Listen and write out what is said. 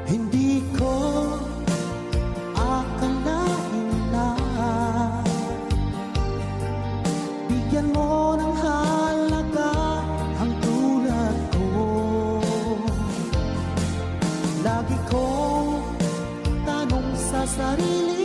Hindi ko akalain na bigyan mo ng halaga ang tulad ko. Lagi kong tanong sa sarili